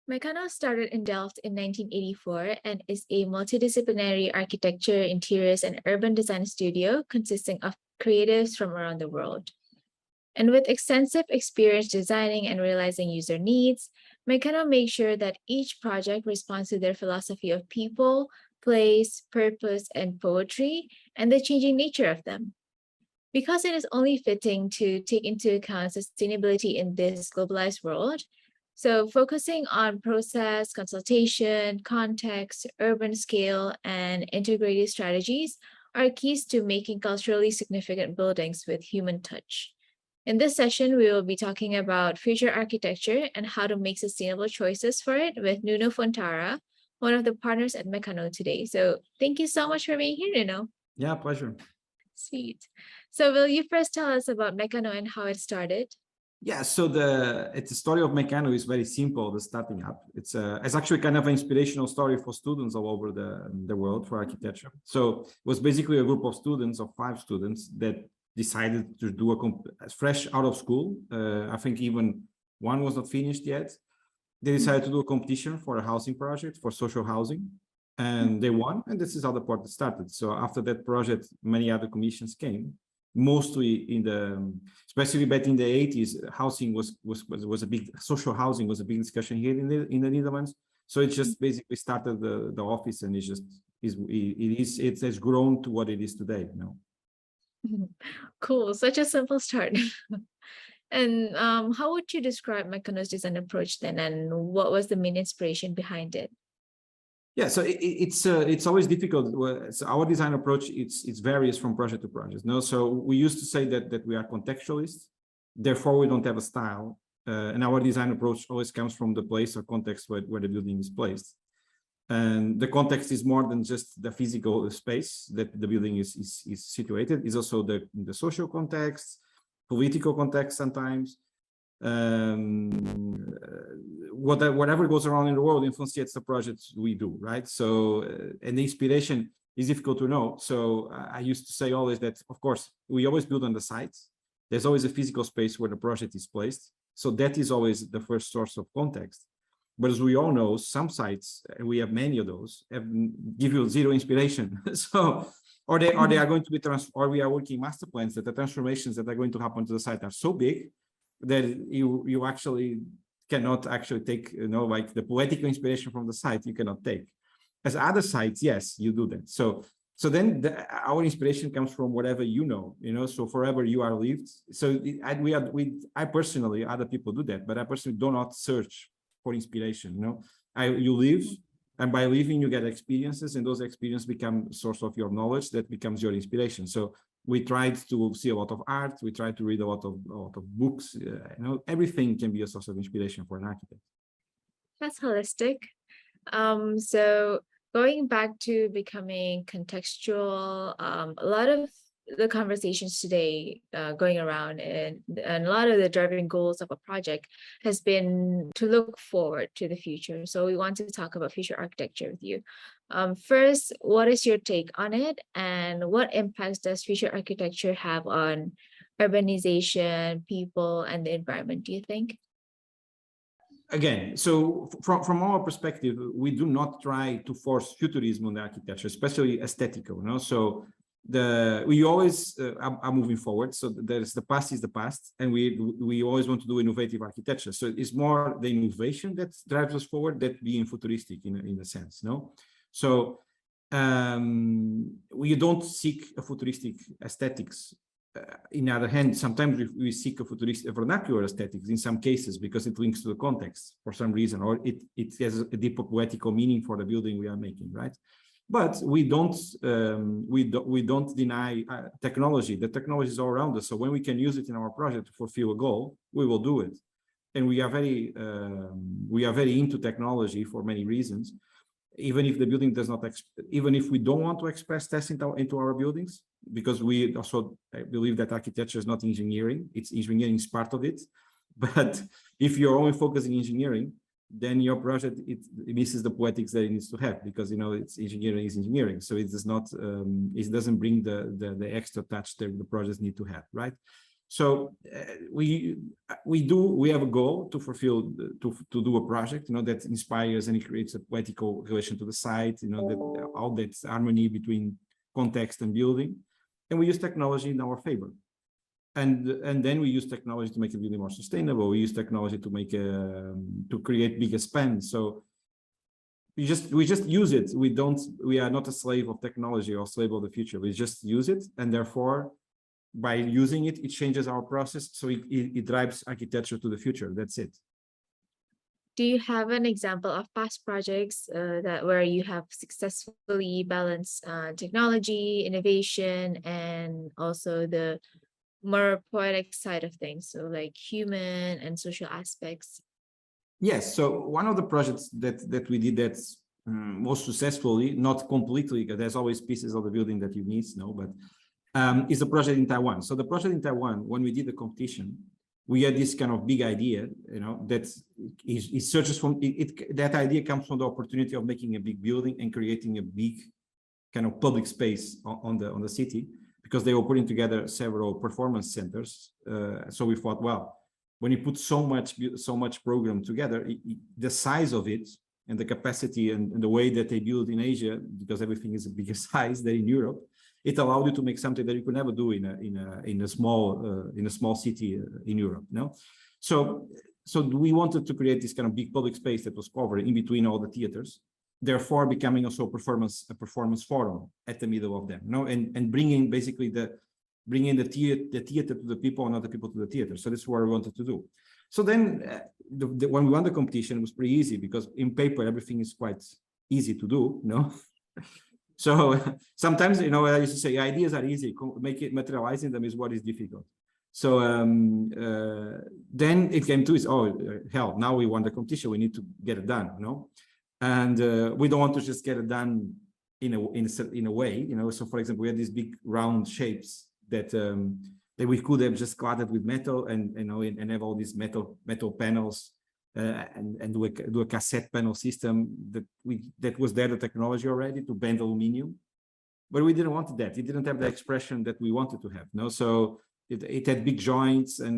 Mecanoo started in Delft in 1984 and is a multidisciplinary architecture, interiors, and urban design studio consisting of creatives from around the world. And with extensive experience designing and realizing user needs, Mecanoo makes sure that each project responds to their philosophy of people, place, purpose, and poetry, and the changing nature of them. Because it is only fitting to take into account sustainability in this globalized world, so focusing on process, consultation, context, urban scale, and integrated strategies are keys to making culturally significant buildings with human touch. In this session, we will be talking about future architecture and how to make sustainable choices for it with Nuno Fontarra, one of the partners at Mecanoo today. So thank you so much for being here, Nuno. Yeah, pleasure. Sweet. So will you first tell us about Mecanoo and how it started? Yeah, so the story of Mecanoo is very simple. The starting up, it's actually kind of an inspirational story for students all over the world for architecture. So it was basically a group of students, of 5 students, that decided to do fresh out of school. I think even one was not finished yet. They decided to do a competition for a housing project, for social housing, and they won. And this is how the project started. So after that project, many other commissions came. Mostly especially back in the 80s, housing was a big, social housing was a big discussion here in the Netherlands. So it just basically started the office, and it has grown to what it is today. You know. Cool, such a simple start. And how would you describe Mecanoo's design approach then, and what was the main inspiration behind it? Yeah, so it's always difficult. So our design approach it's varies from project to project. No, so we used to say that we are contextualists, therefore we don't have a style, and our design approach always comes from the place or context where the building is placed. And the context is more than just the physical space that the building is situated. It's also the social context, political context sometimes. Whatever goes around in the world influences the projects we do, right? So and the inspiration is difficult to know. So I used to say always that, of course, we always build on the sites. There's always a physical space where the project is placed, so that is always the first source of context. But as we all know, some sites, and we have many of those, give you zero inspiration. So or they are going to be or we are working master plans that the transformations that are going to happen to the site are so big that you actually cannot actually take, you know, like the poetical inspiration from the site, you cannot take. As other sites, yes, you do that. So then our inspiration comes from whatever you know, so forever you are lived. So I personally, other people do that, but I personally do not search for inspiration. You live, and by living you get experiences, and those experiences become source of your knowledge that becomes your inspiration. So we tried to see a lot of art. We tried to read a lot of books. Everything can be a source of inspiration for an architect. That's holistic. So going back to becoming contextual, a lot of the conversations today going around and a lot of the driving goals of a project has been to look forward to the future. So we want to talk about future architecture with you. First, what is your take on it, and what impacts does future architecture have on urbanization, people, and the environment, do you think? Again, so from our perspective, we do not try to force futurism on the architecture, especially aesthetical. So we always are moving forward. So there's the past is the past, and we always want to do innovative architecture. So it's more the innovation that drives us forward than being futuristic in a sense. So we don't seek a futuristic aesthetics. In the other hand, sometimes we seek a vernacular aesthetics in some cases because it links to the context for some reason, or it has a deeper poetical meaning for the building we are making, right? But we don't deny technology. The technology is all around us. So when we can use it in our project to fulfill a goal, we will do it. And we are very into technology for many reasons. Even if the building does not, even if we don't want to express tests into our buildings, because we also believe that architecture is not engineering. It's engineering is part of it. But if you're only focusing engineering, then your project it misses the poetics that it needs to have, because it's engineering is engineering. So it does not it doesn't bring the extra touch that the projects need to have, right? So we have a goal to fulfill, to do a project, that inspires and it creates a poetical relation to the site, that all that harmony between context and building, and we use technology in our favor. And then we use technology to make it really more sustainable. We use technology to make to create bigger spans. So we just use it. We are not a slave of technology or slave of the future. We just use it, and therefore, by using it, it changes our process. So it drives architecture to the future. That's it. Do you have an example of past projects where you have successfully balanced technology, innovation, and also the more poetic side of things, so like human and social aspects? Yes. So one of the projects that we did that's most successfully, not completely, because there's always pieces of the building that you need to know, but is a project in Taiwan. So the project in Taiwan, when we did the competition, we had this kind of big idea, that is searches from it. That idea comes from the opportunity of making a big building and creating a big kind of public space on the city, because they were putting together several performance centers. So we thought, well, when you put so much program together, the size of it and the capacity and the way that they build in Asia, because everything is a bigger size than in Europe, it allowed you to make something that you could never do in a small city in Europe. So we wanted to create this kind of big public space that was covered in between all the theaters, therefore becoming also a performance forum at the middle of them, and bringing basically the theater to the people and not the people to the theater. So that's what we wanted to do. So then when we won the competition, it was pretty easy, because in paper everything is quite easy to do, So sometimes, I used to say ideas are easy, materializing them is what is difficult. So then it came to hell, now we won the competition, we need to get it done, and we don't want to just get it done in a way, So for example, we had these big round shapes that we could have just cladded with metal and have all these metal panels. And do a cassette panel system that was there, the technology already to bend aluminum, but we didn't want that. It didn't have the expression that we wanted to have. So it had big joints, and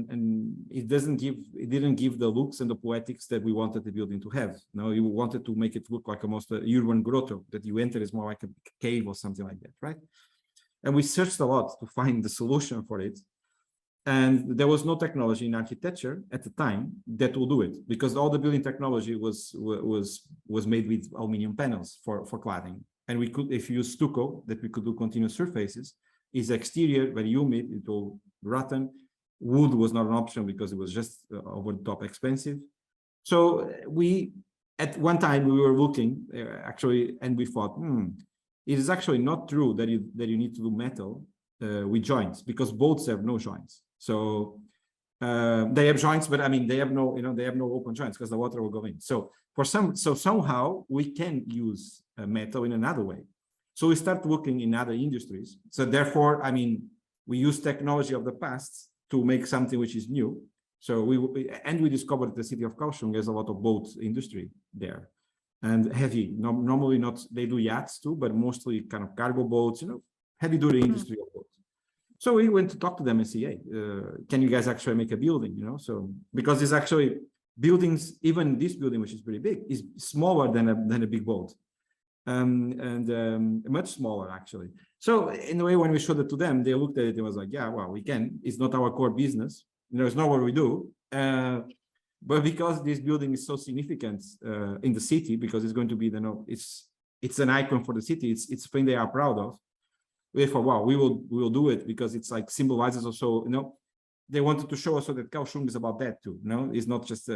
it didn't give the looks and the poetics that we wanted the building to have. You wanted to make it look like almost a urban grotto that you enter is more like a cave or something like that, right? And we searched a lot to find the solution for it. And there was no technology in architecture at the time that will do it, because all the building technology was made with aluminum panels for cladding. And we could, if you use stucco, that we could do continuous surfaces, is exterior, very humid, it will rotten. Wood was not an option because it was just over the top expensive. So at one time we were looking actually, and we thought, it is actually not true that you need to do metal with joints, because bolts have no joints. So they have joints, but I mean, they have no open joints because the water will go in. So somehow we can use metal in another way. So we start looking in other industries. So therefore, I mean, we use technology of the past to make something which is new. So we discovered the city of Kaohsiung has a lot of boat industry there, and heavy. Normally not, they do yachts too, but mostly kind of cargo boats, heavy duty industry of boats. So we went to talk to them and say, hey, can you guys actually make a building, So because it's actually buildings, even this building, which is pretty big, is smaller than a big boat, and much smaller actually. So in a way, when we showed it to them, they looked at it and was like, yeah, well, we can. It's not our core business, it's not what we do. But because this building is so significant in the city, because it's going to be it's an icon for the city. It's a thing they are proud of. We thought, wow, we will do it, because it's like symbolizes also, they wanted to show us so that Kaohsiung is about that too. It's not just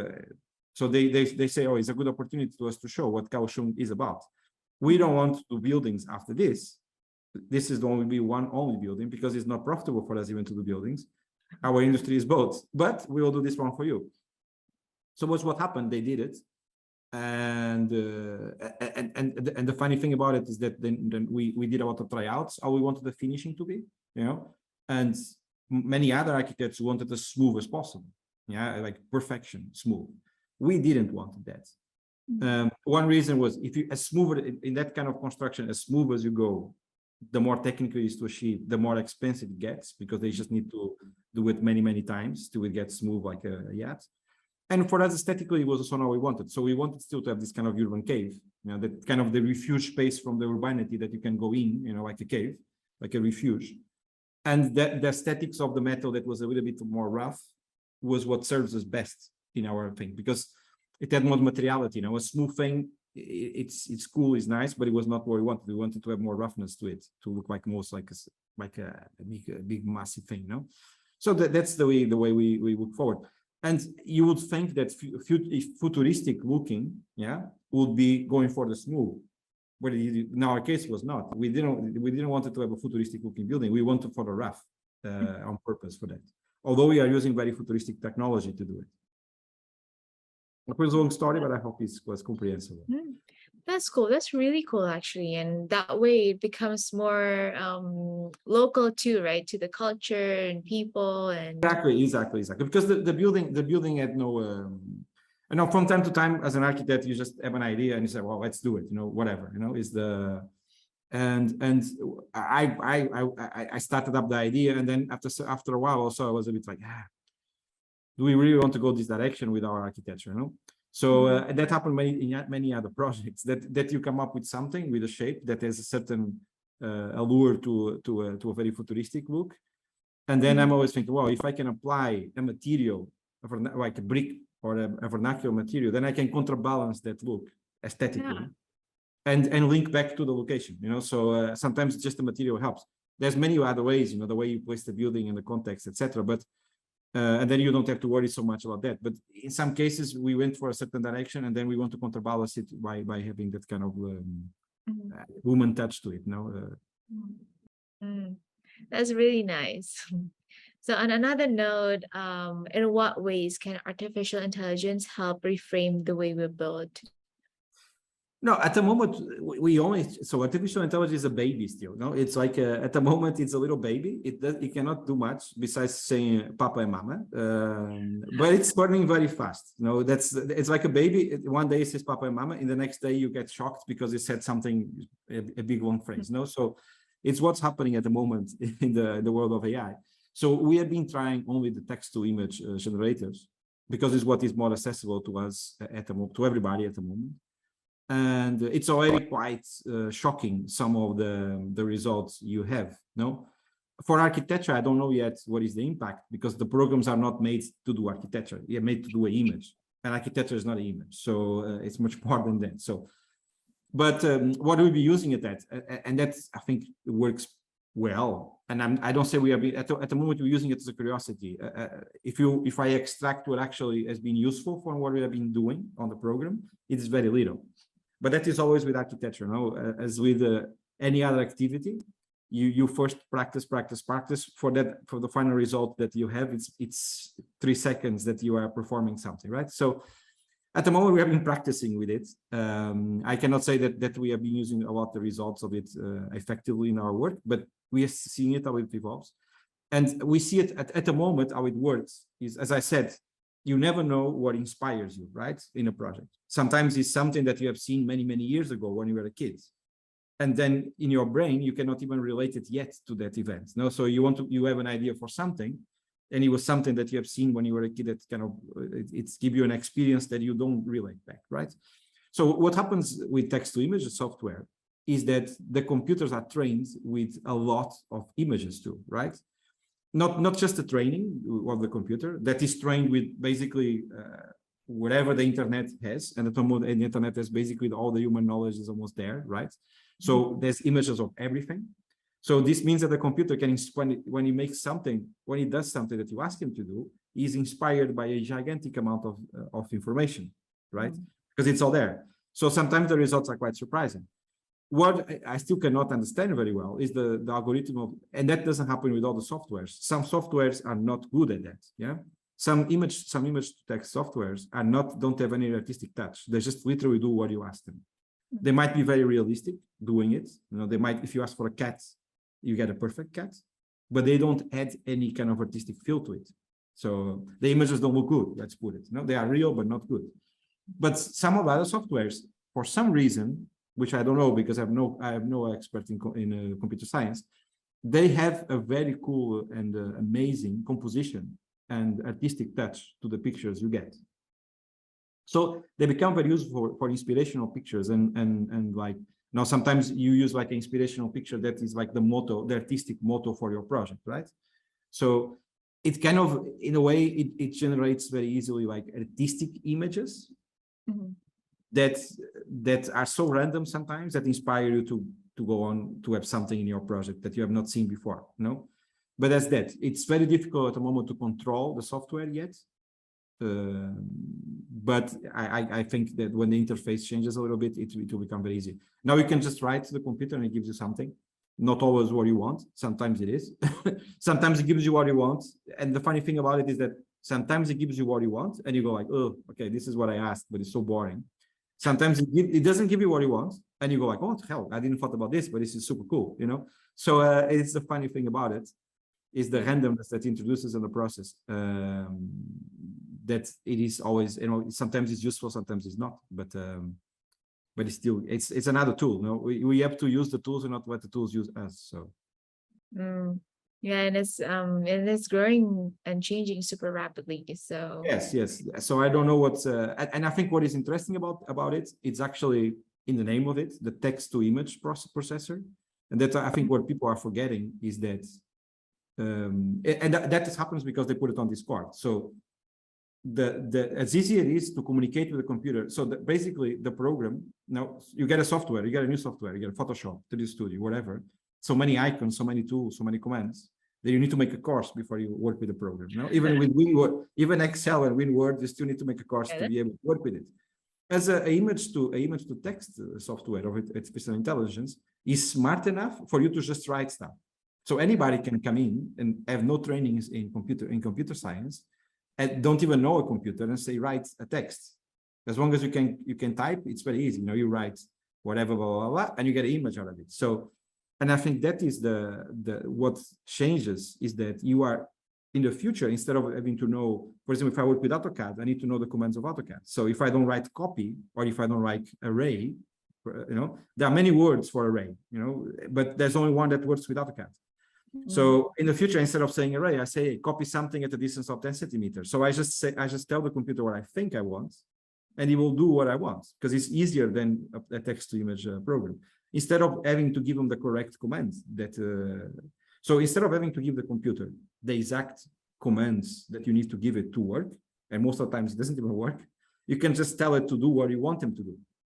so they say, oh, it's a good opportunity to us to show what Kaohsiung is about. We don't want to do buildings after this. This is only building, because it's not profitable for us even to do buildings. Our industry is boats, but we will do this one for you. So what's what happened? They did it. And the funny thing about it is that then we did a lot of tryouts how we wanted the finishing to be, and many other architects wanted as smooth as possible, like perfection, smooth. We didn't want that. One reason was, if you as smooth in that kind of construction, as smooth as you go, the more technical it is to achieve, the more expensive it gets, because they just need to do it many times till it gets smooth like a yacht. And for us, aesthetically, it was also not what we wanted. So we wanted still to have this kind of urban cave, that kind of the refuge space from the urbanity that you can go in, like a cave, like a refuge. And the aesthetics of the metal that was a little bit more rough was what serves us best in our thing, because it had more materiality. A smooth thing, it's cool, it's nice, but it was not what we wanted. We wanted to have more roughness to it, to look like most like a big massive thing, So that's the way we look forward. And you would think that futuristic looking, would be going for the smooth, but in our case was not. We didn't want to have a futuristic looking building. We wanted for the rough on purpose for that. Although we are using very futuristic technology to do it. It was a long story, but I hope it was comprehensible. That's cool. That's really cool, actually. And that way it becomes more local too, right? To the culture and people and exactly. Because the building had no from time to time as an architect, you just have an idea and you say, well, let's do it, whatever, is the and I started up the idea, and then after a while also I was a bit like, do we really want to go this direction with our architecture, So that happened in many other projects, that you come up with something with a shape that has a certain allure to a very futuristic look. And then I'm always thinking, well, if I can apply a material like a brick or a vernacular material, then I can counterbalance that look aesthetically and link back to the location, So sometimes just the material helps. There's many other ways, the way you place the building in the context, etc. But and then you don't have to worry so much about that. But in some cases, we went for a certain direction, and then we want to counterbalance it by having that kind of human touch to it. That's really nice. So on another note, in what ways can artificial intelligence help reframe the way we build? No, at the moment so artificial intelligence is a baby still. It's like at the moment it's a little baby. It cannot do much besides saying Papa and Mama, but it's learning very fast. It's like a baby. One day it says Papa and Mama, and the next day you get shocked because it said something a big long phrase. So it's what's happening at the moment in the world of AI. So we have been trying only the text to image generators because it's what is more accessible to us at the moment, to everybody at the moment. And it's already quite shocking, some of the results you have. For architecture, I don't know yet what is the impact, because the programs are not made to do architecture. They're made to do an image, and architecture is not an image, so it's much more than that. So, but what we'll be using it at, and that I think works well. And I don't say we are at the moment we're using it as a curiosity. If I extract what actually has been useful from what we have been doing on the program, it is very little. But that is always with architecture, as with any other activity, you first practice for the final result that you have. It's 3 seconds that you are performing something, right? So at the moment we have been practicing with it. I cannot say that we have been using a lot the results of it effectively in our work, but we are seeing it how it evolves, and we see it at the moment how it works is, as I said, you never know what inspires you, right, in a project. Sometimes it's something that you have seen many years ago when you were a kid, and then in your brain you cannot even relate it yet to that event. So you have an idea for something, and it was something that you have seen when you were a kid that kind of it's give you an experience that you don't relate back, right? So what happens with text to image software is that the computers are trained with a lot of images too, right? Not just the training of the computer that is trained with basically whatever the internet has, and the internet has basically all the human knowledge is almost there, right? So there's images of everything. So this means that the computer can, when he makes something, when he does something that you ask him to do, he's inspired by a gigantic amount of information, right? Because it's all there. So sometimes the results are quite surprising. What I still cannot understand very well is the algorithm of, and that doesn't happen with all the softwares. Some softwares are not good at that. Some image to text softwares don't have any artistic touch. They just literally do what you ask them. They might be very realistic doing it. They might, if you ask for a cat, you get a perfect cat, but they don't add any kind of artistic feel to it. So the images don't look good, let's put it. They are real, but not good. But some of the other softwares, for some reason, which I don't know because I have no expert in computer science, they have a very cool and amazing composition and artistic touch to the pictures you get. So they become very useful for inspirational pictures and like now sometimes you use like an inspirational picture that is like the motto, the artistic motto for your project, right? So it kind of, in a way, it generates very easily like artistic images that are so random sometimes that inspire you to go on to have something in your project that you have not seen before, no? But that's that. It's very difficult at the moment to control the software yet. But I think that when the interface changes a little bit, it will become very easy. Now you can just write to the computer and it gives you something. Not always what you want. Sometimes it is. Sometimes it gives you what you want. And the funny thing about it is that sometimes it gives you what you want and you go like, oh, okay, this is what I asked, but it's so boring. Sometimes it doesn't give you what you want and you go like, oh, hell, I didn't thought about this, but this is super cool, you know? So it's the funny thing about it is the randomness that introduces in the process. That it is always, you know, sometimes it's useful, sometimes it's not, but it's still, it's another tool. No, we have to use the tools and not let the tools use us. So yeah, and it's growing and changing super rapidly. So yes. So I don't know what's and I think what is interesting about it, it's actually in the name of it, the text to image processor, and that I think what people are forgetting is that that just happens because they put it on Discord. So as easy it is to communicate with the computer. So basically the program, now you get a software, you get a new software, you get a Photoshop, 3D Studio, whatever. So many icons, so many tools, so many commands that you need to make a course before you work with the program. You know, even with WinWord, even Excel and WinWord, you still need to make a course to be able to work with it. As an image to text software of artificial intelligence is smart enough for you to just write stuff. So anybody can come in and have no trainings in computer science and don't even know a computer and say write a text. As long as you can type, it's very easy. You know, you write whatever, blah, blah, blah, and you get an image out of it. So, and I think that is what changes is that you are in the future, instead of having to know, for example, if I work with AutoCAD, I need to know the commands of AutoCAD. So if I don't write copy or if I don't write array, you know, there are many words for array, you know, but there's only one that works with AutoCAD. So in the future, instead of saying array, I say copy something at a distance of 10 centimeters. So I just tell the computer what I think I want, and it will do what I want because it's easier than a text-to-image program. Instead of having to give them the correct commands so instead of having to give the computer the exact commands that you need to give it to work, and most of the times it doesn't even work, you can just tell it to do what you want them to do,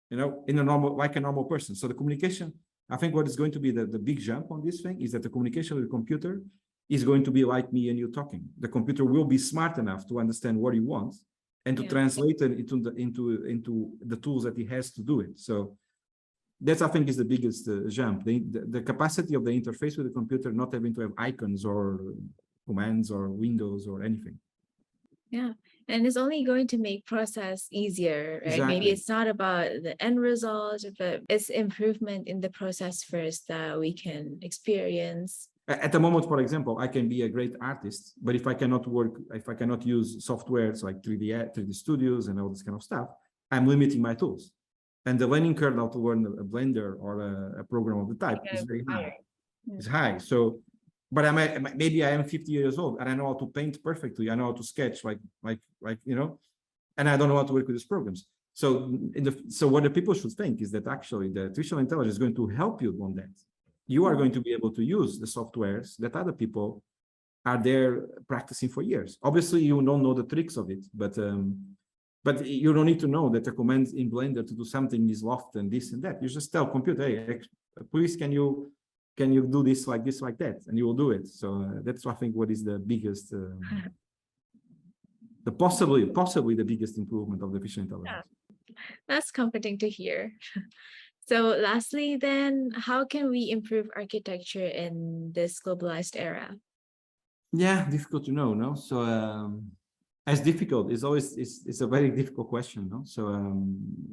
you know, in a normal person. So the communication, I think what is going to be the big jump on this thing is that the communication with the computer is going to be like me and you talking. The computer will be smart enough to understand what you want and to translate it into the tools that it has to do it. So that's, I think, is the biggest jump. The capacity of the interface with the computer not having to have icons or commands or windows or anything. Yeah, and it's only going to make process easier, right? Exactly. Maybe it's not about the end result, but it's improvement in the process first that we can experience. At the moment, for example, I can be a great artist, but if I cannot use softwares like 3D studios and all this kind of stuff, I'm limiting my tools. And the learning curve now to learn a Blender or a program of the type is very high. It's high. So, but maybe I am 50 years old and I know how to paint perfectly. I know how to sketch like you know, and I don't know how to work with these programs. So so what the people should think is that actually the artificial intelligence is going to help you on that. You are going to be able to use the softwares that other people are there practicing for years. Obviously, you don't know the tricks of it, but you don't need to know that the command in Blender to do something is loft and this and that. You just tell computer, hey, please, can you do this, like that, and you will do it. So that's, I think, what is the biggest, possibly the biggest improvement of the artificial intelligence. Yeah. That's comforting to hear. So lastly, then, how can we improve architecture in this globalized era? Yeah, difficult to know, no? So as difficult is always, it's a very difficult question, no? So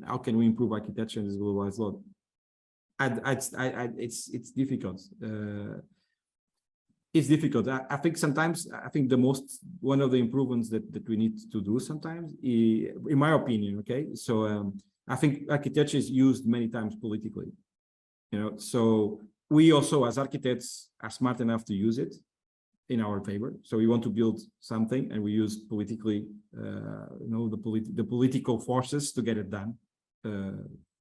how can we improve architecture in this globalized world? It's difficult. It's difficult. I think sometimes, one of the improvements that we need to do sometimes, in my opinion, okay? So I think architecture is used many times politically, you know? So we also, as architects, are smart enough to use it in our favor. So we want to build something, and we use politically, the political forces to get it done,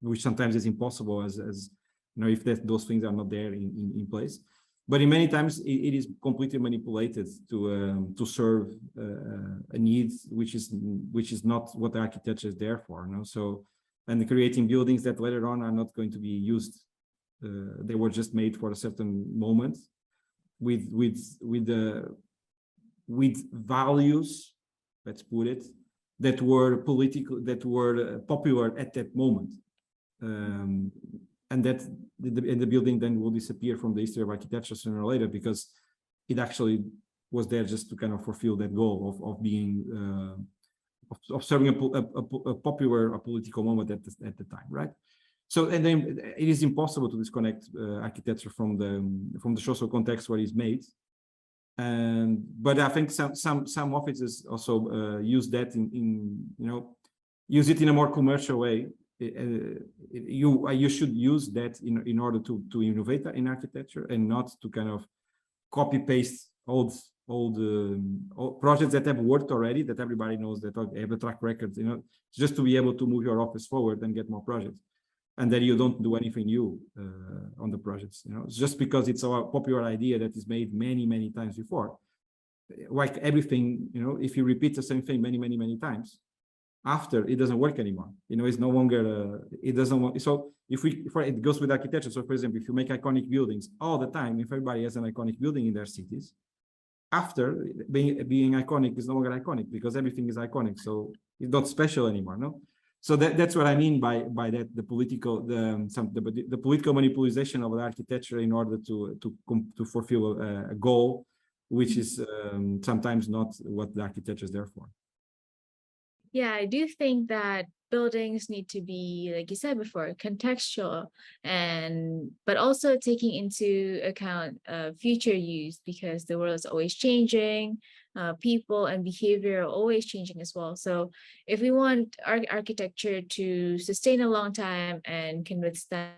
which sometimes is impossible, as if those things are not there in place. But in many times it is completely manipulated to serve a need which is not what the architecture is there for. So, and creating buildings that later on are not going to be used. They were just made for a certain moment, with values, let's put it, that were political, that were popular at that moment. And that the building then will disappear from the history of architecture sooner or later, because it actually was there just to kind of fulfill that goal of being of serving a popular, political moment at the time, right? So, and then it is impossible to disconnect architecture from the social context where it's made. But I think some offices also use that use it in a more commercial way. You should use that in order to innovate in architecture, and not to kind of copy paste old projects that have worked already, that everybody knows, that have a track record, just to be able to move your office forward and get more projects, and then you don't do anything new on the projects. It's just because it's a popular idea that is made many times before. Like everything, if you repeat the same thing many times, after, it doesn't work anymore. It's no longer it doesn't work. So if it goes with architecture. So for example, if you make iconic buildings all the time, if everybody has an iconic building in their cities, after being iconic is no longer iconic, because everything is iconic. So it's not special anymore. No. So that's what I mean by that, the political manipulation of the architecture in order to fulfill a goal, which is sometimes not what the architecture is there for. Yeah, I do think that buildings need to be, like you said before, contextual, but also taking into account future use, because the world is always changing. People and behavior are always changing as well. So if we want our architecture to sustain a long time and can withstand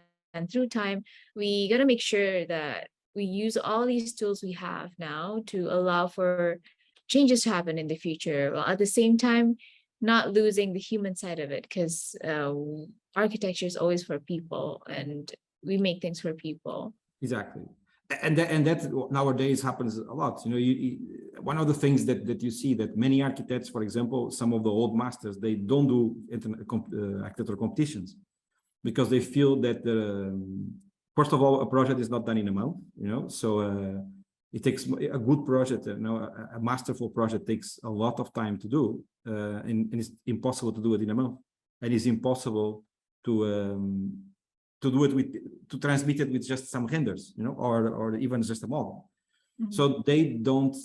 through time, we got to make sure that we use all these tools we have now to allow for changes to happen in the future, while at the same time not losing the human side of it, because architecture is always for people, and we make things for people. Exactly. And that nowadays happens a lot. One of the things that you see, that many architects, for example, some of the old masters, they don't do architectural competitions, because they feel that first of all, a project is not done in a month. So it takes a good project. A masterful project takes a lot of time to do, and it's impossible to do it in a month, and it's impossible to transmit it with just some renders, or even just a model. Mm-hmm. So they don't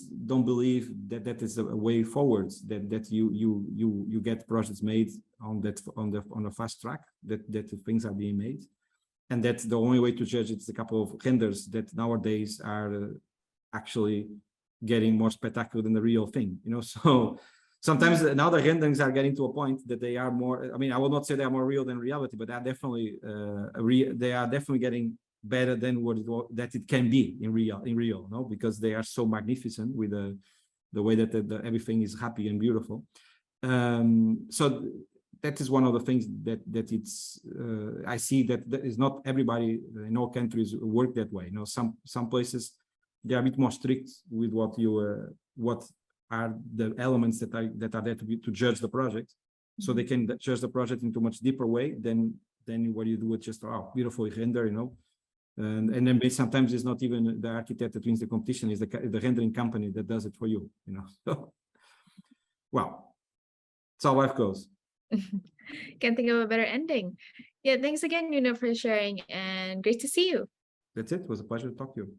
believe that is a way forward, that you get projects made on a fast track, that things are being made, and that's the only way to judge. It's a couple of renders that nowadays are actually getting more spectacular than the real thing. So sometimes now the renderings are getting to a point that they are more, I will not say they are more real than reality, but they are definitely getting better than that it can be in real, no? Because they are so magnificent with the way that everything is happy and beautiful. So that is one of the things that it's I see that is not everybody in all countries work that way. Some places they are a bit more strict with what are the elements that are there to judge the project. So they can judge the project into a much deeper way than what you do with just beautiful render, and then sometimes it's not even the architect that wins the competition, is the rendering company that does it for you. So, well, it's how life goes. Can't think of a better ending. Yeah, thanks again, for sharing, and great to see you. That's it. It was a pleasure to talk to you.